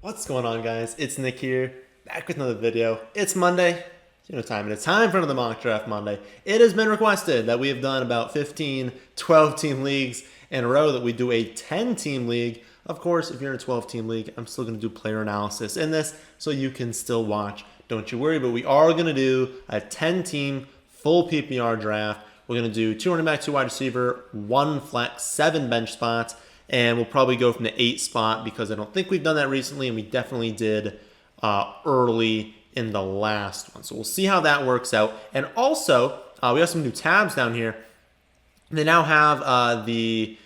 What's going on, guys? It's Nick here, back with another video. It's Monday. You know what time it is. Time for another mock draft Monday. It has been requested that we have done about 15, 12-team leagues in a row, that we do a 10-team league. Of course, if you're in a 12-team league, I'm still going to do player analysis in this, so you can still watch. Don't you worry, but we are going to do a 10-team full PPR draft. We're going to do 2 running back, 2 wide receiver, 1 flex, 7 bench spots. And we'll probably go from the 8 spot because I don't think we've done that recently, and we definitely did early in the last one. So we'll see how that works out. And also, we have some new tabs down here. They now have the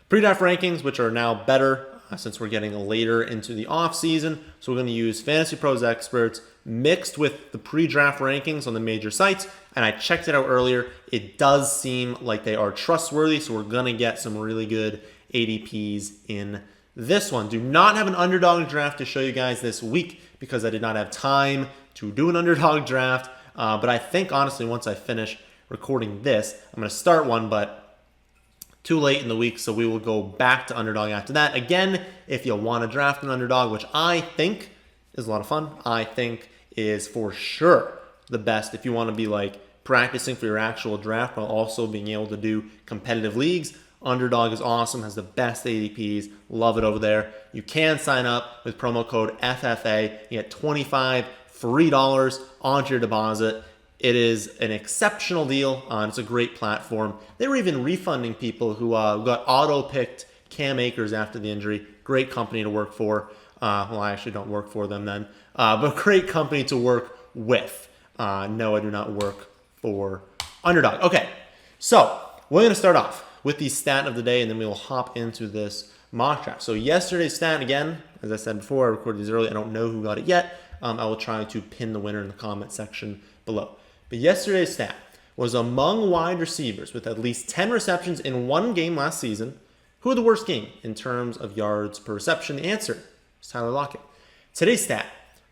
pre-draft rankings, which are now better since we're getting later into the off season. So we're going to use Fantasy Pros Experts mixed with the pre-draft rankings on the major sites. And I checked it out earlier. It does seem like they are trustworthy, so we're going to get some really good ADPs in this one. Do not have an underdog draft to show you guys this week because I did not have time to do an underdog draft. But I think, honestly, once I finish recording this, I'm going to start one, but too late in the week, so we will go back to underdog after that. Again, if you want to draft an underdog, which I think is a lot of fun, I think is for sure the best if you want to be like practicing for your actual draft while also being able to do competitive leagues. Underdog is awesome, has the best ADPs. Love it over there. You can sign up with promo code FFA. You get $25 free onto your deposit. It is an exceptional deal. It's a great platform. They were even refunding people who got auto-picked Cam Akers after the injury. Great company to work for. Well, I actually don't work for them then. But great company to work with. No, I do not work for Underdog. Okay, so we're going to start off with the stat of the day, and then we will hop into this mock draft. So yesterday's stat, again, as I said before, I recorded these early. I don't know who got it yet. I will try to pin the winner in the comment section below. But yesterday's stat was among wide receivers with at least 10 receptions in one game last season, who had the worst game in terms of yards per reception? The answer is Tyler Lockett. Today's stat,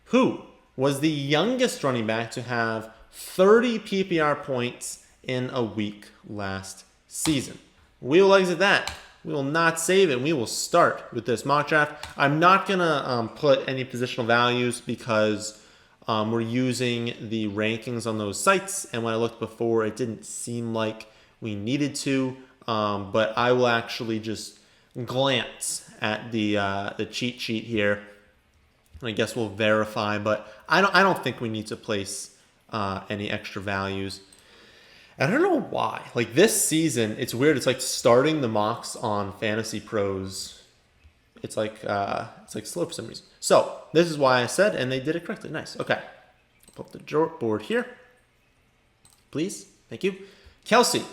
who was the youngest running back to have 30 PPR points in a week last season? We will exit that. We will not save it. We will start with this mock draft. I'm not going to put any positional values because we're using the rankings on those sites. And when I looked before, it didn't seem like we needed to. But I will actually just glance at the cheat sheet here. I guess we'll verify. But I don't think we need to place any extra values. I don't know why. Like this season, it's weird. It's like starting the mocks on Fantasy Pros. It's like slow for some reason. So this is why I said, and they did it correctly. Nice. Okay. Pull up the board here, please. Thank you. Kelsey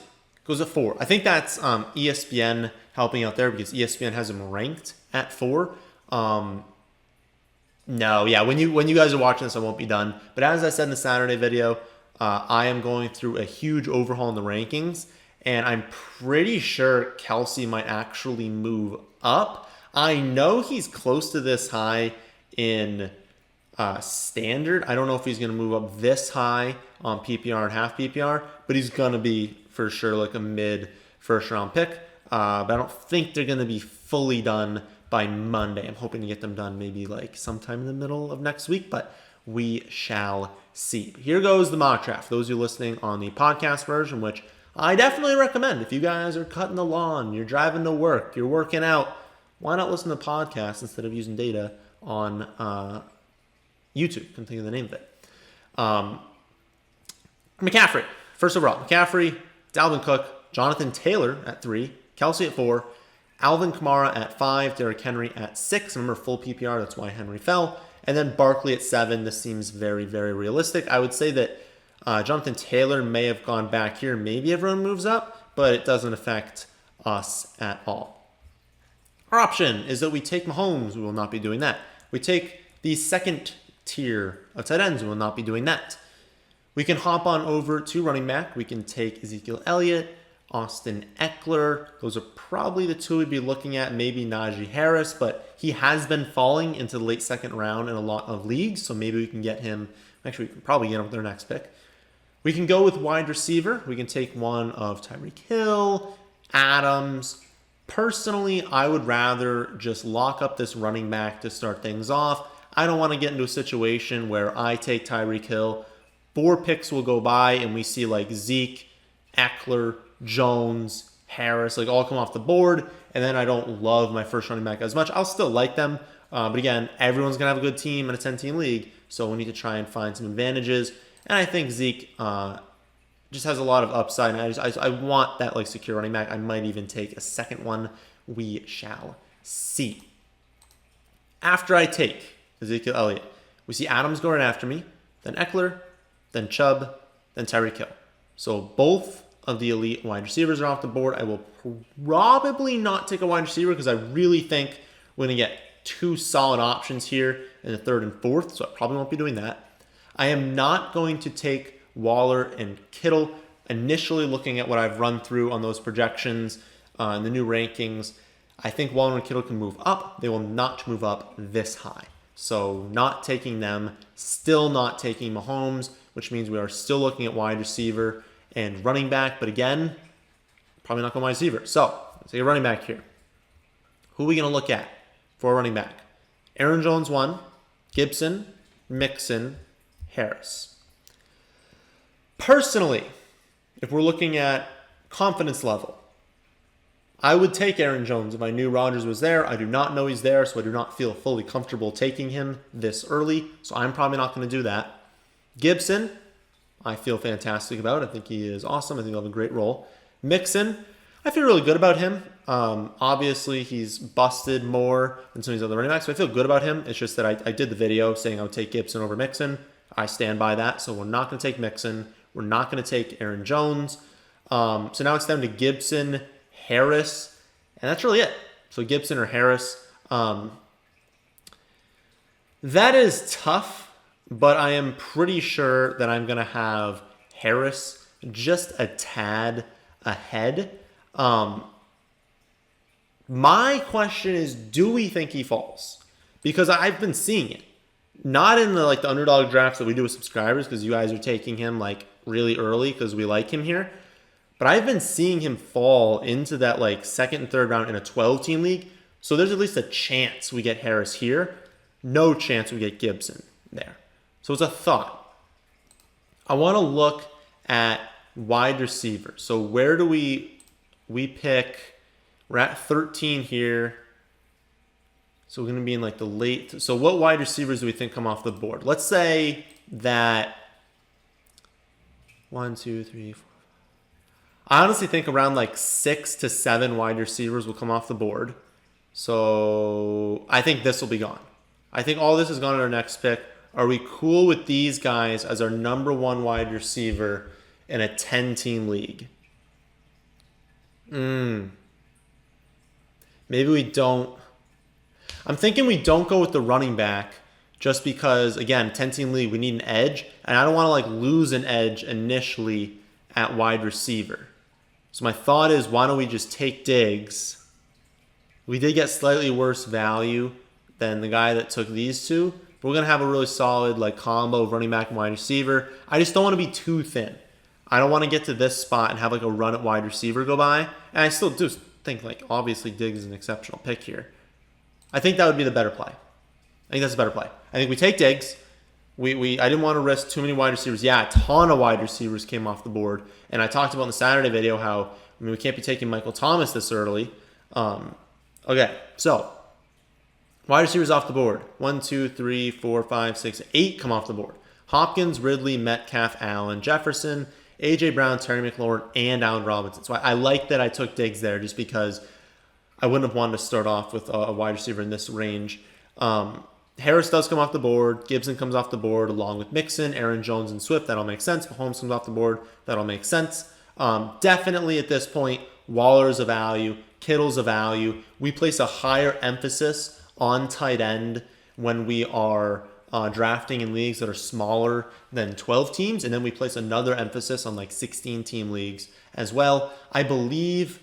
goes at 4. I think that's ESPN helping out there because ESPN has him ranked at 4. No, yeah. When you guys are watching this, I won't be done. But as I said in the Saturday video, I am going through a huge overhaul in the rankings, and I'm pretty sure Kelsey might actually move up. I know he's close to this high in standard. I don't know if he's going to move up this high on PPR and half PPR, but he's going to be for sure like a mid first round pick. But I don't think they're going to be fully done by Monday. I'm hoping to get them done maybe like sometime in the middle of next week, but we shall see. Here goes the mock draft. Those of you listening on the podcast version, which I definitely recommend. If you guys are cutting the lawn, you're driving to work, you're working out, why not listen to podcasts instead of using data on YouTube? Couldn't think of the name of it. McCaffrey, first overall. McCaffrey, Dalvin Cook, Jonathan Taylor at 3, Kelsey at 4, Alvin Kamara at 5, Derrick Henry at 6. Remember, full PPR, that's why Henry fell. And then Barkley at 7. This seems very, very realistic. I would say that Jonathan Taylor may have gone back here. Maybe everyone moves up, but it doesn't affect us at all. Our option is that we take Mahomes. We will not be doing that. We take the second tier of tight ends. We will not be doing that. We can hop on over to running back. We can take Ezekiel Elliott, Austin Eckler. Those are probably the two we'd be looking at. Maybe Najee Harris, but he has been falling into the late second round in a lot of leagues, so maybe we can get him. Actually, we can probably get him with their next pick. We can go with wide receiver. We can take one of Tyreek Hill, Adams, personally, I would rather just lock up this running back to start things off. I don't want to get into a situation where I take Tyreek Hill, 4 picks will go by, and we see like Zeke, Eckler, Jones, Harris, like all come off the board, and then I don't love my first running back as much. I'll still like them, but again, everyone's going to have a good team in a 10-team league, so we need to try and find some advantages. And I think Zeke just has a lot of upside, and I want that like secure running back. I might even take a second one. We shall see. After I take Ezekiel Elliott, we see Adams going after me, then Eckler, then Chubb, then Tyreek Hill. So both of the elite wide receivers are off the board. I will probably not take a wide receiver because I really think we're going to get 2 solid options here in the 3rd and 4th, so I probably won't be doing that. I am not going to take Waller and Kittle. Initially looking at what I've run through on those projections in the new rankings, I think Waller and Kittle can move up. They will not move up this high. So not taking them, still not taking Mahomes, which means we are still looking at wide receiver and running back. But again, probably not going wide receiver. So let's take a running back here. Who are we going to look at for running back? Aaron Jones 1, Gibson, Mixon, Harris. Personally, if we're looking at confidence level, I would take Aaron Jones if I knew Rodgers was there. I do not know he's there, so I do not feel fully comfortable taking him this early. So I'm probably not going to do that. Gibson, I feel fantastic about. I think he is awesome. I think he'll have a great role. Mixon, I feel really good about him. Obviously, he's busted more than some of these other running backs, so I feel good about him. It's just that I did the video saying I would take Gibson over Mixon. I stand by that, so we're not going to take Mixon. We're not going to take Aaron Jones. So now it's down to Gibson, Harris, and that's really it. So Gibson or Harris. That is tough, but I am pretty sure that I'm going to have Harris just a tad ahead. My question is, do we think he falls? Because I've been seeing it. Not in the the underdog drafts that we do with subscribers, because you guys are taking him really early because we like him here. But I've been seeing him fall into that 2nd and 3rd round in a 12-team league. So there's at least a chance we get Harris here. No chance we get Gibson there. So it's a thought. I want to look at wide receivers. So where do we pick? We're at 13 here. So we're going to be in the late. So what wide receivers do we think come off the board? Let's say that 1, 2, 3, 4. I honestly think around 6 to 7 wide receivers will come off the board. So I think this will be gone. I think all this is gone in our next pick. Are we cool with these guys as our number 1 wide receiver in a 10-team league? Maybe we don't. I'm thinking we don't go with the running back just because, again, 10-team league, we need an edge. And I don't want to lose an edge initially at wide receiver. So my thought is, why don't we just take Diggs? We did get slightly worse value than the guy that took these two. But we're going to have a really solid combo of running back and wide receiver. I just don't want to be too thin. I don't want to get to this spot and have a run at wide receiver go by. And I still do think obviously Diggs is an exceptional pick here. I think that would be the better play. I think that's a better play. I think we take Diggs. I didn't want to risk too many wide receivers. Yeah, a ton of wide receivers came off the board. And I talked about in the Saturday video how we can't be taking Michael Thomas this early. Okay, so wide receivers off the board. 1, 2, 3, 4, 5, 6, 8 come off the board. Hopkins, Ridley, Metcalf, Allen, Jefferson, A.J. Brown, Terry McLaurin, and Allen Robinson. So I like that I took Diggs there just because I wouldn't have wanted to start off with a wide receiver in this range. Harris does come off the board. Gibson comes off the board along with Mixon, Aaron Jones, and Swift. That'll make sense. Mahomes comes off the board. That'll make sense. Definitely at this point, Waller's a value. Kittle's a value. We place a higher emphasis on tight end when we are drafting in leagues that are smaller than 12 teams. And then we place another emphasis on 16-team leagues as well. I believe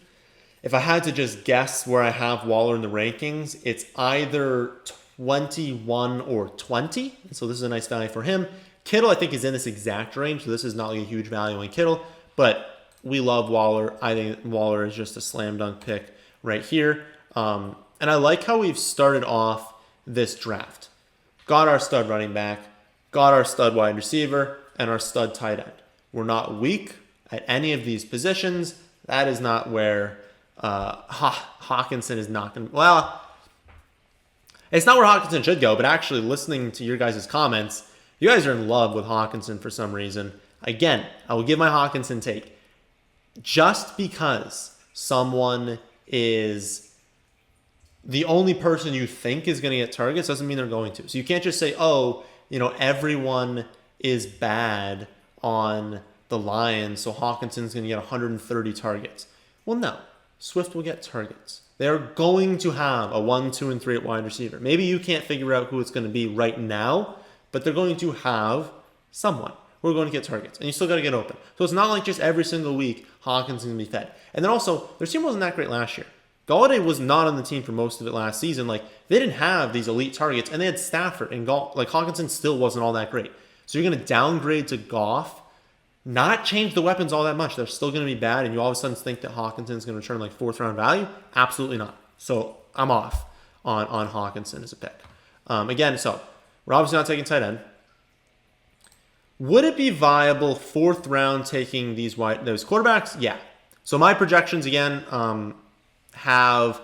if I had to just guess where I have Waller in the rankings, it's either 21 or 20. So this is a nice value for him. Kittle, I think, is in this exact range. So this is not a huge value on Kittle. But we love Waller. I think Waller is just a slam dunk pick right here. And I like how we've started off this draft. Got our stud running back, got our stud wide receiver, and our stud tight end. We're not weak at any of these positions. That is not where Hawkinson is not going to... Well, it's not where Hawkinson should go, but actually listening to your guys' comments, you guys are in love with Hawkinson for some reason. Again, I will give my Hawkinson take. Just because someone is the only person you think is going to get targets doesn't mean they're going to. So you can't just say, oh, everyone is bad on the Lions, so Hawkinson's going to get 130 targets. Well, no. Swift will get targets. They're going to have a 1, 2, and 3 at wide receiver. Maybe you can't figure out who it's going to be right now, but they're going to have someone who are going to get targets. And you still got to get open. So it's not like just every single week Hawkinson's going to be fed. And then also, their team wasn't that great last year. Galladay was not on the team for most of it last season. Like, they didn't have these elite targets, and they had Stafford and Goff. Like, Hawkinson still wasn't all that great. So you're going to downgrade to Goff, not change the weapons all that much. They're still going to be bad, and you all of a sudden think that Hawkinson's going to return like 4th-round value? Absolutely not. So I'm off on Hawkinson as a pick. Again, so we're obviously not taking tight end. Would it be viable 4th round taking those quarterbacks? Yeah. So my projections again have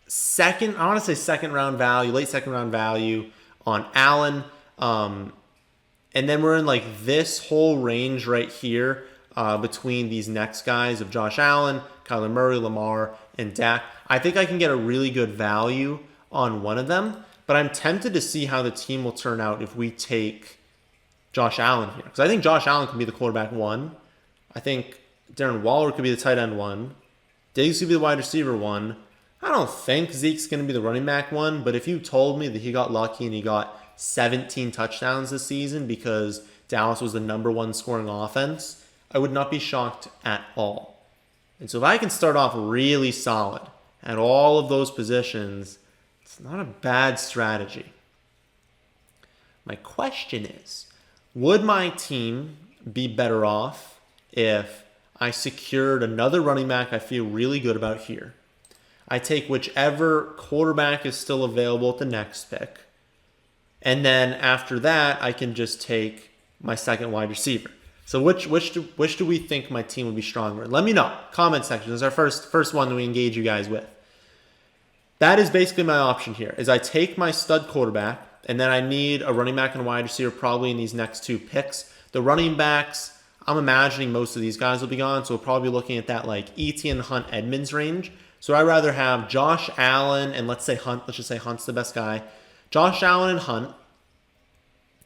second round value, late second round value on Allen. And then we're in like this whole range right here between these next guys of Josh Allen, Kyler Murray, Lamar, and Dak. I think I can get a really good value on one of them, but I'm tempted to see how the team will turn out if we take Josh Allen here. Because I think Josh Allen can be the quarterback 1. I think Darren Waller could be the tight end 1. Diggs could be the wide receiver 1. I don't think Zeke's going to be the running back 1, but if you told me that he got lucky and he got 17 touchdowns this season because Dallas was the number 1 scoring offense, I would not be shocked at all. And so if I can start off really solid at all of those positions, it's not a bad strategy. My question is, would my team be better off if I secured another running back I feel really good about here? I take whichever quarterback is still available at the next pick. And then after that, I can just take my second wide receiver. So which do we think my team would be stronger in? Let me know. Comment section. This is our first one that we engage you guys with. That is basically my option here, is I take my stud quarterback, and then I need a running back and a wide receiver probably in these next 2 picks. The running backs, I'm imagining most of these guys will be gone, so we'll probably be looking at that like Etienne, Hunt, Edmonds range. So I'd rather have Josh Allen and let's just say Hunt's the best guy. Josh Allen and Hunt.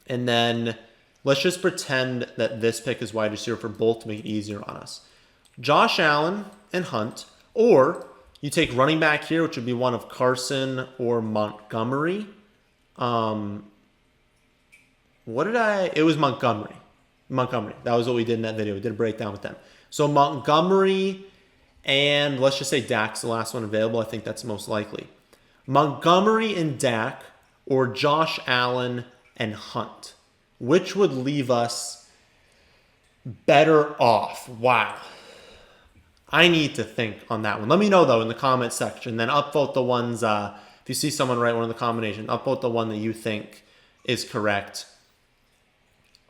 And then let's just pretend that this pick is wide receiver for both to make it easier on us. Josh Allen and Hunt, or you take running back here, which would be one of Carson or Montgomery. It was Montgomery. That was what we did in that video. We did a breakdown with them. So Montgomery and let's just say Dak's the last one available. I think that's most likely. Montgomery and Dak or Josh Allen and Hunt. Which would leave us better off? Wow. I need to think on that one. Let me know, though, in the comment section. Then upvote the ones, if you see someone write one in the combination, upvote the one that you think is correct.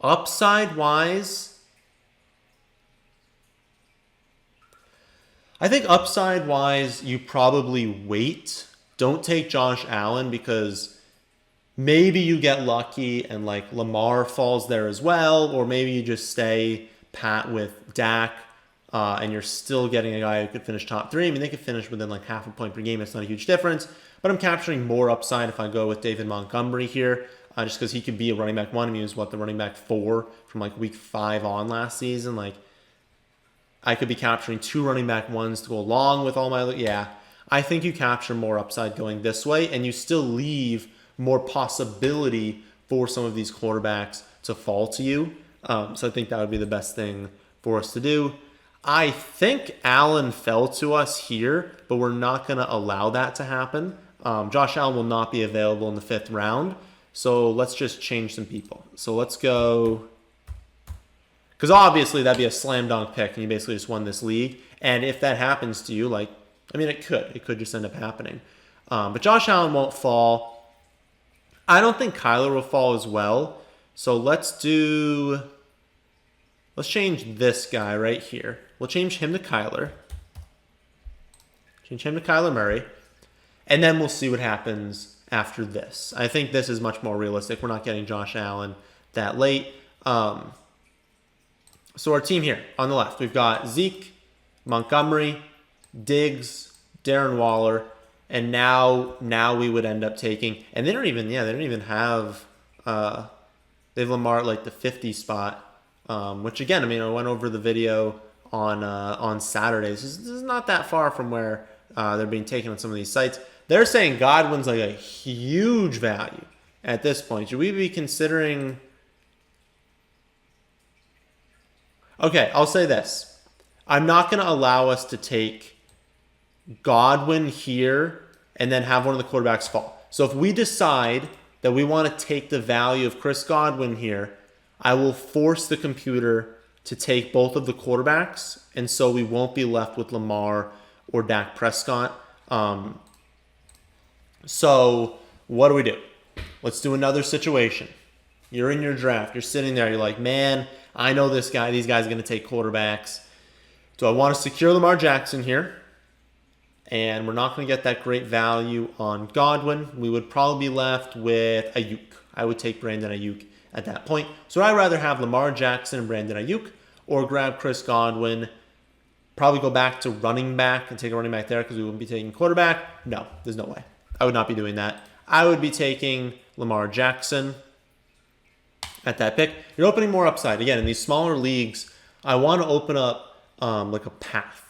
Upside-wise, I think upside-wise, you probably wait. Don't take Josh Allen because maybe you get lucky and like Lamar falls there as well, or maybe you just stay pat with Dak and you're still getting a guy who could finish top 3. I mean, they could finish within like half a point per game. It's not a huge difference, but I'm capturing more upside if I go with David Montgomery here, just because he could be a running back 1. I mean, he was the running back 4 from like week 5 on last season. Like, I could be capturing 2 running back 1s to go along with all my... Yeah, I think you capture more upside going this way, and you still leave more possibility for some of these quarterbacks to fall to you. So I think that would be the best thing for us to do. I think Allen fell to us here, but we're not going to allow that to happen. Josh Allen will not be available in the 5th round. So let's just change some people. So let's go... Because obviously that'd be a slam dunk pick, and you basically just won this league. And if that happens to you, like, I mean, it could. It could just end up happening. But Josh Allen won't fall. I don't think Kyler will fall as well. So let's change this guy right here. We'll change him to Kyler. Change him to Kyler Murray. And then we'll see what happens after this. I think this is much more realistic. We're not getting Josh Allen that late. So our team here on the left, we've got Zeke, Montgomery, Diggs, Darren Waller, and now we would end up taking, and they don't even have, they have Lamar at like the 50 spot, which again, I mean, I went over the video on Saturday. This is not that far from where they're being taken on some of these sites. They're saying Godwin's like a huge value at this point. Should we be considering? Okay, I'll say this. I'm not going to allow us to take Godwin here and then have one of the quarterbacks fall. So if we decide that we want to take the value of Chris Godwin here, I will force the computer to take both of the quarterbacks, and so we won't be left with Lamar or Dak Prescott. So what do? Let's do another situation. You're in your draft. You're sitting there. You're like, man, I know these guys are going to take quarterbacks. Do I want to secure Lamar Jackson here? And we're not going to get that great value on Godwin. We would probably be left with Ayuk. I would take Brandon Ayuk at that point. So I'd rather have Lamar Jackson and Brandon Ayuk or grab Chris Godwin, probably go back to running back and take a running back there because we wouldn't be taking quarterback. No, there's no way. I would not be doing that. I would be taking Lamar Jackson at that pick. You're opening more upside. Again, in these smaller leagues, I want to open up like a path.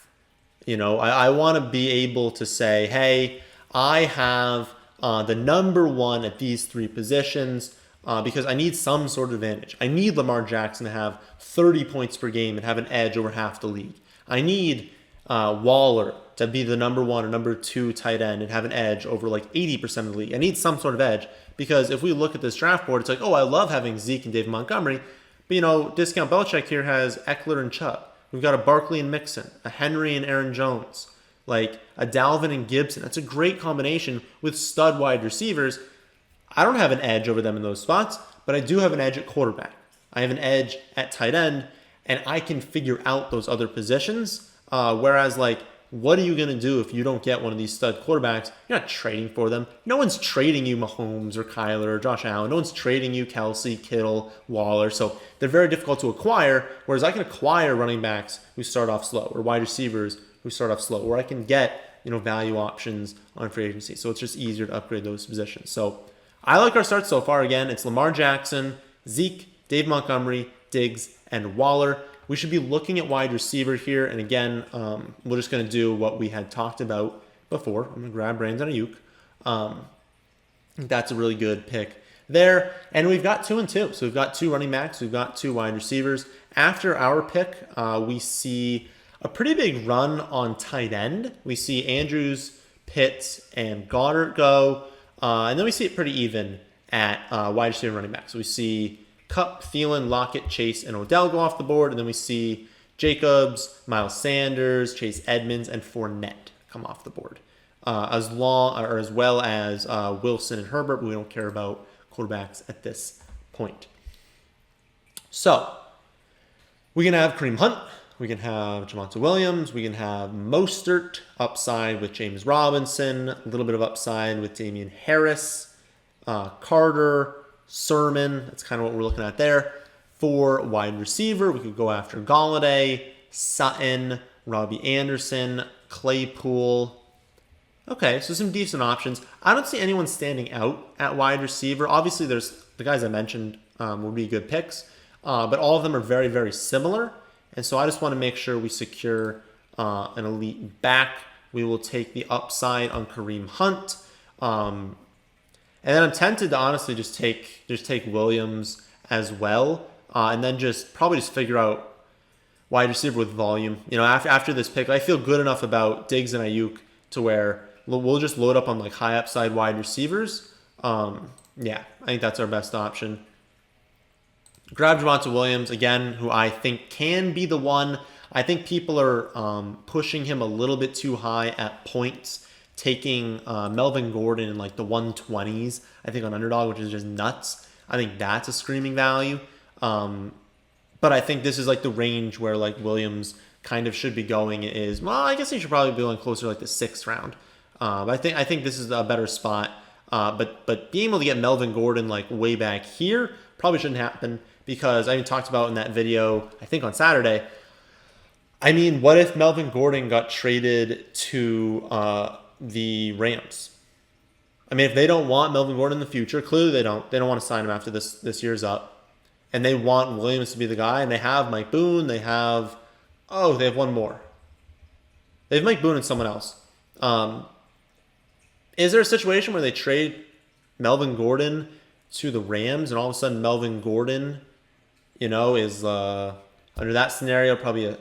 You know, I want to be able to say, hey, I have the number one at these three positions because I need some sort of advantage. I need Lamar Jackson to have 30 points per game and have an edge over half the league. I need Waller to be the number one or number two tight end and have an edge over like 80% of the league. I need some sort of edge because if we look at this draft board, it's like, oh, I love having Zeke and David Montgomery. But, you know, Discount Belichick here has Eckler and Chubb. We've got a Barkley and Mixon, a Henry and Aaron Jones, like a Dalvin and Gibson. That's a great combination with stud wide receivers. I don't have an edge over them in those spots, but I do have an edge at quarterback. I have an edge at tight end, and I can figure out those other positions. Whereas, like, what are you going to do if you don't get one of these stud quarterbacks? You're not trading for them. No one's trading you Mahomes or Kyler or Josh Allen. No one's trading you Kelsey, Kittle, Waller. So they're very difficult to acquire, whereas I can acquire running backs who start off slow or wide receivers who start off slow, or I can get, you know, value options on free agency. So it's just easier to upgrade those positions. So I like our start so far. Again, it's Lamar Jackson, Zeke, Dave Montgomery, Diggs, and Waller. We should be looking at wide receiver here. And again, we're just going to do what we had talked about before. I'm going to grab Brandon Ayuk. That's a really good pick there. And we've got 2 and 2. So we've got 2 running backs. We've got 2 wide receivers. After our pick, we see a pretty big run on tight end. We see Andrews, Pitts, and Goddard go. And then we see it pretty even at wide receiver and running back. So we see Kupp, Thielen, Lockett, Chase, and Odell go off the board. And then we see Jacobs, Miles Sanders, Chase Edmonds, and Fournette come off the board. As well as Wilson and Herbert, but we don't care about quarterbacks at this point. So we can have Kareem Hunt. We can have Javonte Williams. We can have Mostert, upside with James Robinson. A little bit of upside with Damian Harris, Carter, Sermon. That's kind of what we're looking at there. For wide receiver, we could go after Galladay, Sutton, Robbie Anderson, Claypool. Okay, so some decent options. I don't see anyone standing out at wide receiver. Obviously, there's the guys I mentioned will be good picks, but all of them are very, very similar. And so I just want to make sure we secure an elite back. We will take the upside on Kareem Hunt. And then I'm tempted to honestly just take Williams as well, and then probably figure out wide receiver with volume. You know, after this pick, I feel good enough about Diggs and Ayuk to where we'll just load up on like high upside wide receivers. Yeah, I think that's our best option. Grab Javonte Williams again, who I think can be the one. I think people are pushing him a little bit too high at points, taking Melvin Gordon in like the 120s, I think on Underdog, which is just nuts. I think that's a screaming value. But I think this is like the range where like Williams kind of should be going is, well, I guess he should probably be going closer to like the 6th round. I think this is a better spot. But being able to get Melvin Gordon like way back here probably shouldn't happen because I even talked about in that video, I think on Saturday. I mean, what if Melvin Gordon got traded to the Rams? I mean, if they don't want Melvin Gordon in the future, clearly they don't. They don't want to sign him after this year's up, and they want Williams to be the guy. And they have Mike Boone. They have one more. They have Mike Boone and someone else. Is there a situation where they trade Melvin Gordon to the Rams, and all of a sudden Melvin Gordon, is under that scenario probably a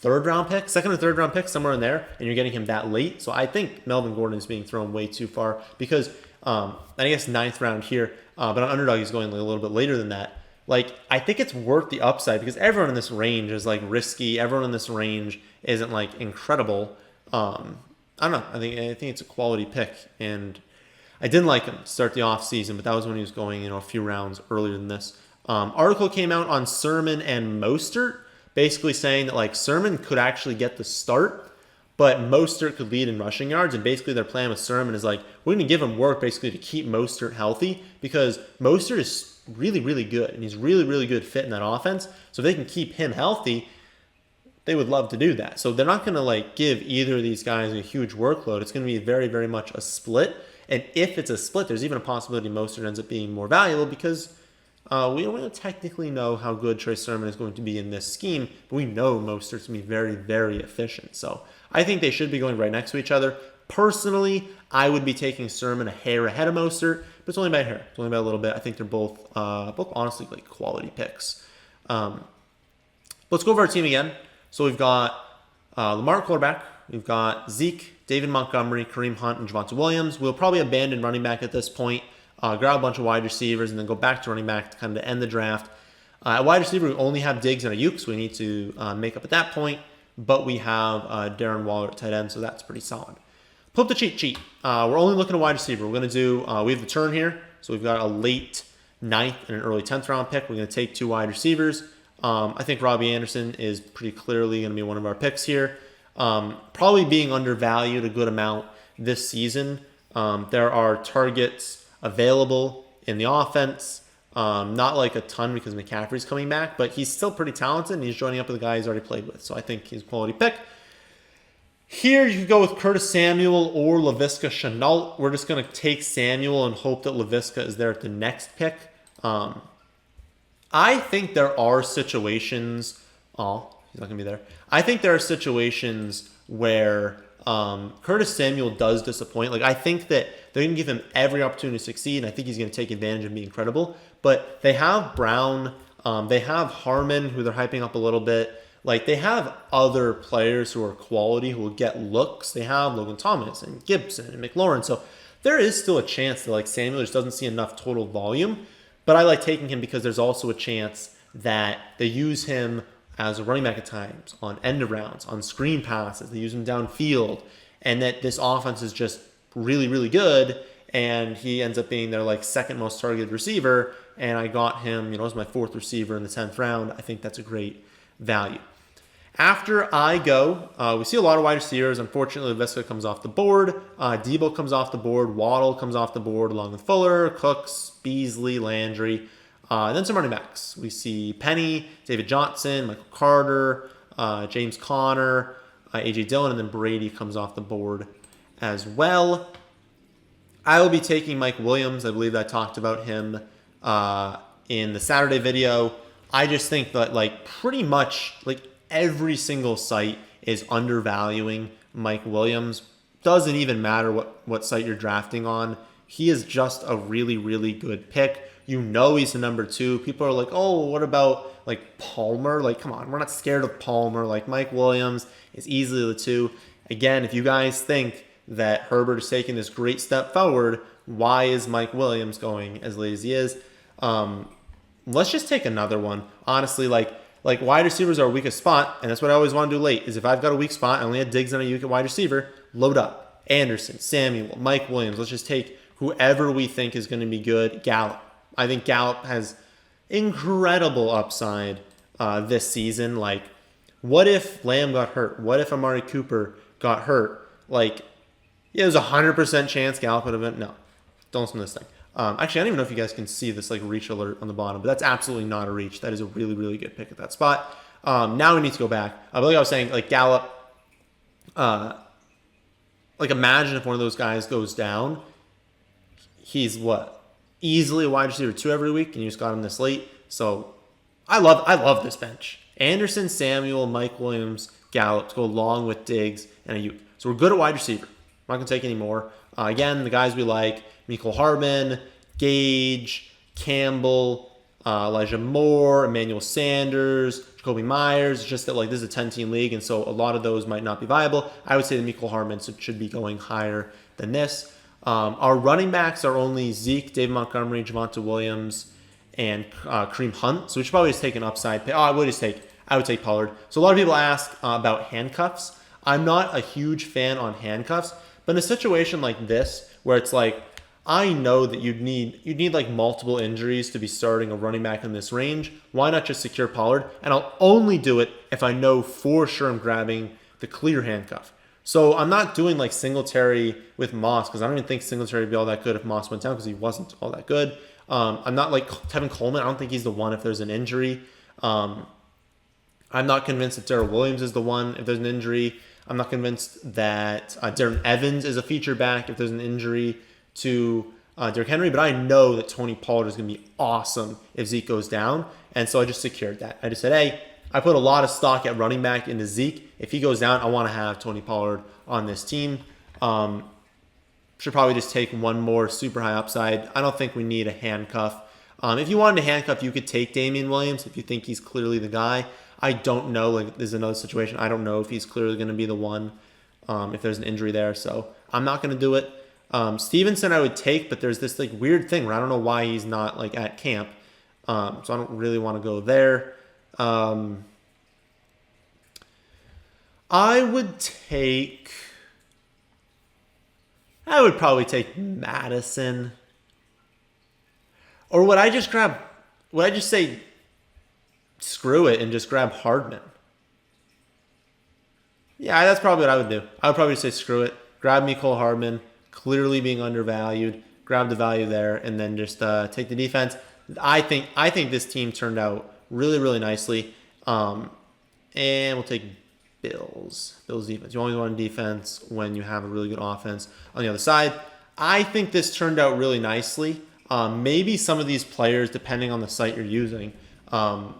3rd round pick, 2nd or 3rd round pick, somewhere in there, and you're getting him that late. So I think Melvin Gordon is being thrown way too far because I guess 9th round here, but on Underdog he's going like a little bit later than that. Like, I think it's worth the upside because everyone in this range is like risky. Everyone in this range isn't like incredible. I don't know. I think it's a quality pick, and I didn't like him to start the off season, but that was when he was going a few rounds earlier than this. Article came out on Sermon and Mostert, basically saying that like Sermon could actually get the start, but Mostert could lead in rushing yards. And basically their plan with Sermon is like, we're going to give him work basically to keep Mostert healthy because Mostert is really, really good, and he's really, really good fit in that offense. So if they can keep him healthy, they would love to do that. So they're not going to like give either of these guys a huge workload. It's going to be very, very much a split. And if it's a split, there's even a possibility Mostert ends up being more valuable because we don't technically know how good Trey Sermon is going to be in this scheme, but we know Mostert's going to be very, very efficient. So I think they should be going right next to each other. Personally, I would be taking Sermon a hair ahead of Mostert, but it's only by a hair. It's only by a little bit. I think they're both honestly like quality picks. Let's go over our team again. So we've got Lamar quarterback. We've got Zeke, David Montgomery, Kareem Hunt, and Javonte Williams. We'll probably abandon running back at this point, grab a bunch of wide receivers, and then go back to running back to kind of end the draft. At wide receiver, we only have Diggs and Ayuk, so we need to make up at that point. But we have Darren Waller at tight end, so that's pretty solid. Pull up the cheat sheet. We're only looking at wide receiver. We're going to do, we have the turn here. So we've got a late 9th and an early 10th round pick. We're going to take 2 wide receivers. I think Robbie Anderson is pretty clearly going to be one of our picks here. Probably being undervalued a good amount this season. There are targets available in the offense. Not like a ton because McCaffrey's coming back, but he's still pretty talented, and he's joining up with the guy he's already played with. So I think he's a quality pick. Here you could go with Curtis Samuel or Laviska Shenault. We're just going to take Samuel and hope that Laviska is there at the next pick. I think there are situations. Oh, he's not going to be there. I think there are situations where Curtis Samuel does disappoint. Like, I think that they're going to give him every opportunity to succeed, and I think he's going to take advantage and be incredible. But they have Brown. They have Harmon, who they're hyping up a little bit. Like, they have other players who are quality who will get looks. They have Logan Thomas and Gibson and McLaurin. So there is still a chance that like Samuel just doesn't see enough total volume. But I like taking him because there's also a chance that they use him as a running back at times, on end of rounds, on screen passes. They use him downfield. And that this offense is just really, really good. And he ends up being their like 2nd most targeted receiver. And I got him, as my 4th receiver in the 10th round. I think that's a great value. After I go, we see a lot of wide receivers. Unfortunately, Laviska comes off the board. Debo comes off the board. Waddle comes off the board along with Fuller, Cooks, Beasley, Landry. And then some running backs. We see Penny, David Johnson, Michael Carter, James Conner, A.J. Dillon, and then Brady comes off the board as well. I will be taking Mike Williams. I believe I talked about him in the Saturday video. I just think that like pretty much like every single site is undervaluing Mike Williams. Doesn't even matter what site you're drafting on. He is just a really, really good pick. He's the number 2. People are like, oh, what about like Palmer? Like, come on, we're not scared of Palmer. Like, Mike Williams is easily the 2. Again, if you guys think that Herbert is taking this great step forward, why is Mike Williams going as late as he is? Let's just take another one. Honestly, like Like, wide receivers are our weakest spot, and that's what I always want to do late, is if I've got a weak spot, I only had Diggs and Ayuk at wide receiver, load up. Anderson, Samuel, Mike Williams. Let's just take whoever we think is going to be good. Gallup. I think Gallup has incredible upside this season. Like, what if Lamb got hurt? What if Amari Cooper got hurt? Like, yeah, there's a 100% chance Gallup would have been. No, don't listen to this thing. Actually, I don't even know if you guys can see this like reach alert on the bottom, but that's absolutely not a reach. That is a really, really good pick at that spot. Now we need to go back. But like I was saying, like Gallup, like imagine if one of those guys goes down. He's what? Easily a wide receiver 2 every week, and you just got him this late. So I love this bench. Anderson, Samuel, Mike Williams, Gallup to go along with Diggs and Ayuk. So we're good at wide receiver. I'm not going to take any more. Again, the guys we like, Mecole Hardman, Gage, Campbell, Elijah Moore, Emmanuel Sanders, Jacoby Myers. It's just that like this is a 10-team league, and so a lot of those might not be viable. I would say the Mecole Hardman should be going higher than this. Our running backs are only Zeke, David Montgomery, Javonte Williams, and Kareem Hunt. So we should probably just take an upside pick. I would take Pollard. So a lot of people ask about handcuffs. I'm not a huge fan on handcuffs, but in a situation like this where it's like, I know that you'd need like multiple injuries to be starting a running back in this range. Why not just secure Pollard? And I'll only do it if I know for sure I'm grabbing the clear handcuff. So I'm not doing like Singletary with Moss because I don't even think Singletary would be all that good if Moss went down because he wasn't all that good. I'm not like Tevin Coleman. I don't think he's the one if there's an injury. I'm not convinced that Darrell Williams is the one if there's an injury. I'm not convinced that Darren Evans is a feature back if there's an injury to Derrick Henry, but I know that Tony Pollard is going to be awesome if Zeke goes down, and so I just secured that. I just said, hey, I put a lot of stock at running back into Zeke. If he goes down, I want to have Tony Pollard on this team. Should probably just take one more super high upside. I don't think we need a handcuff. If you wanted a handcuff, you could take Damian Williams if you think he's clearly the guy. I don't know. Like, there's another situation. I don't know if he's clearly going to be the one if there's an injury there. So I'm not going to do it. Stevenson I would take, but there's this like weird thing where I don't know why he's not like at camp. So I don't really want to go there. I would probably take Madison. Or would I just say screw it and just grab Hardman? Yeah, that's probably what I would do. I would probably say screw it. Grab Mecole Hardman, clearly being undervalued. Grab the value there, and then just take the defense. I think this team turned out really, really nicely. And we'll take Bills defense. You always want defense when you have a really good offense on the other side. I think this turned out really nicely. Maybe some of these players, depending on the site you're using, aren't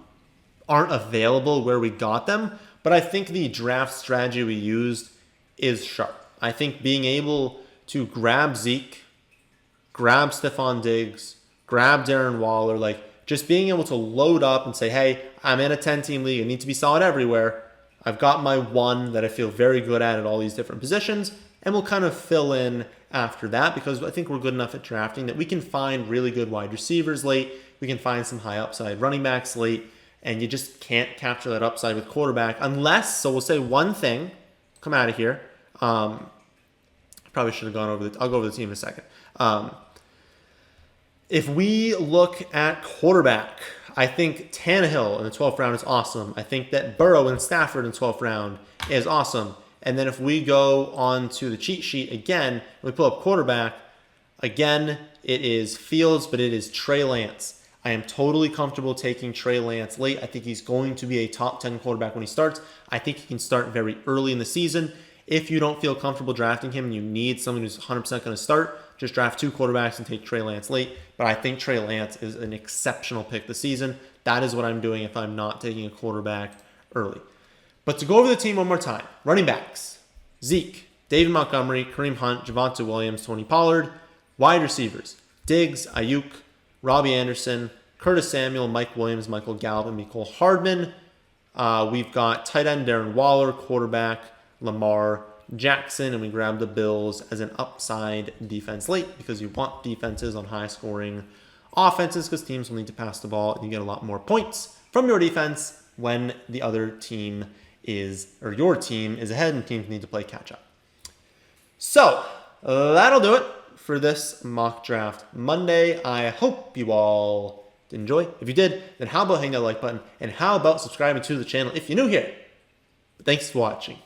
available where we got them. But I think the draft strategy we used is sharp. I think being able to grab Zeke, grab Stephon Diggs, grab Darren Waller, like just being able to load up and say, hey, I'm in a 10-team league. I need to be solid everywhere. I've got my one that I feel very good at all these different positions, and we'll kind of fill in after that because I think we're good enough at drafting that we can find really good wide receivers late. We can find some high upside running backs late, and you just can't capture that upside with quarterback unless, so we'll say one thing, come out of here. Probably should have gone over I'll go over the team in a second. If we look at quarterback, I think Tannehill in the 12th round is awesome. I think that Burrow and Stafford in the 12th round is awesome. And then if we go on to the cheat sheet again, we pull up quarterback, again, it is Fields, but it is Trey Lance. I am totally comfortable taking Trey Lance late. I think he's going to be a top 10 quarterback when he starts. I think he can start very early in the season. If you don't feel comfortable drafting him and you need someone who's 100% going to start, just draft 2 quarterbacks and take Trey Lance late. But I think Trey Lance is an exceptional pick this season. That is what I'm doing if I'm not taking a quarterback early. But to go over the team one more time, running backs, Zeke, David Montgomery, Kareem Hunt, Javonte Williams, Tony Pollard. Wide receivers, Diggs, Ayuk, Robbie Anderson, Curtis Samuel, Mike Williams, Michael Gallup, and Mecole Hardman. We've got tight end Darren Waller, quarterback Lamar Jackson, and we grab the Bills as an upside defense late because you want defenses on high-scoring offenses because teams will need to pass the ball and you get a lot more points from your defense when the other team is, or your team is ahead and teams need to play catch up. So that'll do it for this mock draft Monday. I hope you all enjoy. If you did, then how about hitting that like button, and how about subscribing to the channel if you're new here? Thanks for watching.